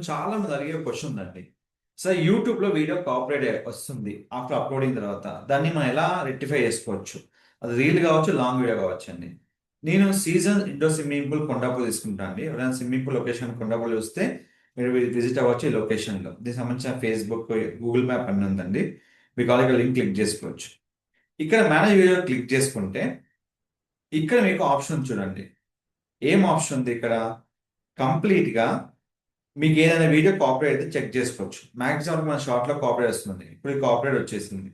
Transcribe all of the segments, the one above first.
చాలా మంది అడిగే క్వశ్చన్ ఉందండి. సార్ యూట్యూబ్‌లో వీడియో కాపీరైట్ వస్తుంది ఆఫ్టర్ అప్‌లోడింగ్ తర్వాత. దాన్ని మనం ఎలా రెక్టిఫై చేసుకోవచ్చు? అది రీల్ కావచ్చు, లాంగ్ వీడియో కావచ్చండి. నేను season indoor swimming pool Kondapur తీసుకుంటా అండి. ఎవరైనా స్విమ్మింగ్ పూల్ లొకేషన్ కొండాపూర్ చూస్తే మీరు విజిట్ అవ్వచ్చు ఈ లొకేషన్‌లో. దీనికి సంబంధించిన ఫేస్‌బుక్, గూగుల్ మ్యాప్ అన్నీ ఉందండి. మీకు కావాలంటే లింక్ క్లిక్ చేసుకోవచ్చు. ఇక్కడ మేనేజ్ వీడియో క్లిక్ చేసుకుంటే, ఇక్కడ మీకు ఆప్షన్ చూడండి. ఏం ఆప్షన్ ఉంది ఇక్కడ? కంప్లీట్‌గా మీకు ఏదైనా వీడియో కాపీరైట్ అయితే చెక్ చేసుకోవచ్చు. మాక్సిమం మన షార్ట్‌లో కాపీరైట్ వస్తుంది. ఇప్పుడు ఈ కాపీరైట్ వచ్చేసింది.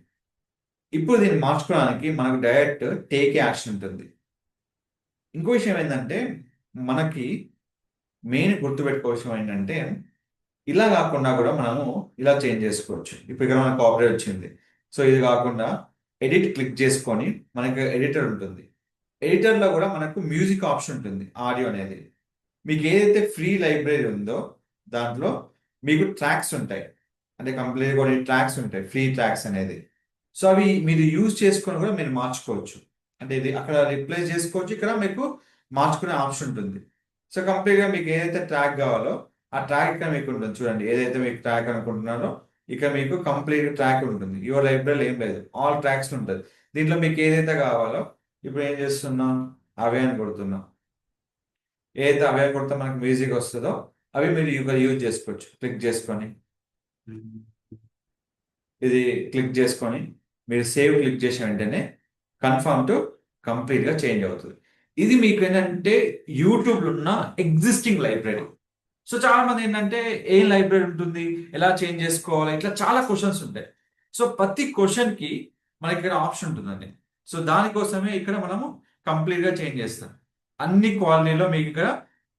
ఇప్పుడు దీన్ని మార్చుకోవడానికి మనకు డైరెక్ట్ టేక్ యాక్షన్ ఉంటుంది. ఇంకో విషయం ఏంటంటే, మనకి మెయిన్ గుర్తుపెట్టుకోవాల్సిన ఏంటంటే, ఇలా కాకుండా కూడా మనము ఇలా చేంజ్ చేసుకోవచ్చు. ఇప్పుడు ఇక్కడ మనకు కాపీరైట్ వచ్చింది. సో, ఇది కాకుండా ఎడిట్ క్లిక్ చేసుకొని మనకి ఎడిటర్ ఉంటుంది. ఎడిటర్‌లో కూడా మనకు మ్యూజిక్ ఆప్షన్ ఉంటుంది. ఆడియో అనేది. మీకు ఏదైతే ఫ్రీ లైబ్రరీ ఉందో దాంట్లో మీకు ట్రాక్స్ ఉంటాయి. అంటే కంప్లీట్‌గా కొన్ని ట్రాక్స్ ఉంటాయి. ఫ్రీ ట్రాక్స్ అనేది. సో, అవి మీరు యూజ్ చేసుకొని కూడా మీరు మార్చుకోవచ్చు. అంటే ఇది అక్కడ రిప్లేస్ చేసుకోవచ్చు. ఇక్కడ మీకు మార్చుకునే ఆప్షన్ ఉంటుంది. సో, కంప్లీట్‌గా మీకు ఏదైతే ట్రాక్ కావాలో ఆ ట్రాక్ ఇక్కడ మీకు ఉంటుంది చూడండి. ఏదైతే మీకు ట్రాక్ అనుకుంటున్నారో ఇక్కడ మీకు కంప్లీట్ ట్రాక్ ఉంటుంది. యువర్ లైబ్రరీలో ఏం లేదు. ఆల్ ట్రాక్స్ ఉంటది. దీంట్లో మీకు ఏదైతే కావాలో ఇప్పుడు ఏం చేస్తున్నాం? అవే అని కొడుతున్నాం. ఏదైతే అవే కొడితే మనకు మ్యూజిక్ వస్తదో అవి మీరు యూజ్ చేసుకోవచ్చు. క్లిక్ చేసుకొని. ఇది క్లిక్ చేసుకొని మీరు సేవ్ క్లిక్ చేసిన వెంటనే కన్ఫర్మ్ టు కంప్లీట్‌గా చేంజ్ అవుతది. ఇది మీకు ఏంటంటే యూట్యూబ్‌లో ఉన్న ఎగ్జిస్టింగ్ లైబ్రరీ. సో చాలా మంది ఏంటంటే ఏం లైబ్రరీ ఉంటుంది? ఎలా చేంజ్ చేసుకోవాలి? ఇట్లా చాలా క్వెషన్స్ ఉంటాయి. సో ప్రతి క్వెషన్‌కి మనకి ఇక్కడ ఆప్షన్ ఉంటుందండి. సో దానికోసమే ఇక్కడ మనము కంప్లీట్‌గా చేంజ్ చేస్తాం. అన్ని క్వాలిటీలో మీకు ఇక్కడ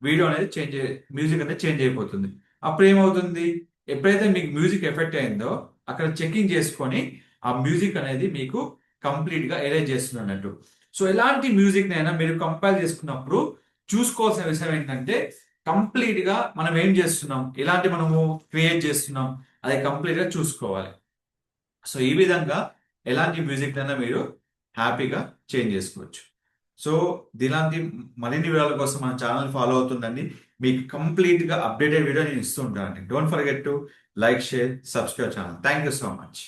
వీడియో అనేది మ్యూజిక్ అనేది చేంజ్ అయిపోతుంది. అప్పుడు ఏమవుతుంది? ఎప్పుడైతే మీకు మ్యూజిక్ ఎఫెక్ట్ అయిందో అక్కడ చెకింగ్ చేసుకొని ఆ మ్యూజిక్ అనేది మీకు కంప్లీట్‌గా ఎరేజ్ చేస్తుంది అన్నట్టు. సో ఎలాంటి మ్యూజిక్‌నైనా మీరు కంపైల్ చేసుకున్నప్పుడు చూసుకోవాల్సిన విషయం ఏంటంటే కంప్లీట్‌గా మనం ఏం చేస్తున్నాం? ఎలాంటి మనము క్రియేట్ చేస్తున్నాం? అది కంప్లీట్‌గా చూసుకోవాలి. సో, ఈ విధంగా ఎలాంటి మ్యూజిక్‌నైనా మీరు హ్యాపీగా చేంజ్ చేసుకోవచ్చు. సో, ఇలాంటి మరిన్ని వీడియోల కోసం మన ఛానెల్ ఫాలో అవుతుండండి. మీకు కంప్లీట్‌గా అప్డేటెడ్ వీడియో నేను ఇస్తూ ఉంటానండి. Don't forget to like, share, subscribe channel. Thank you so much.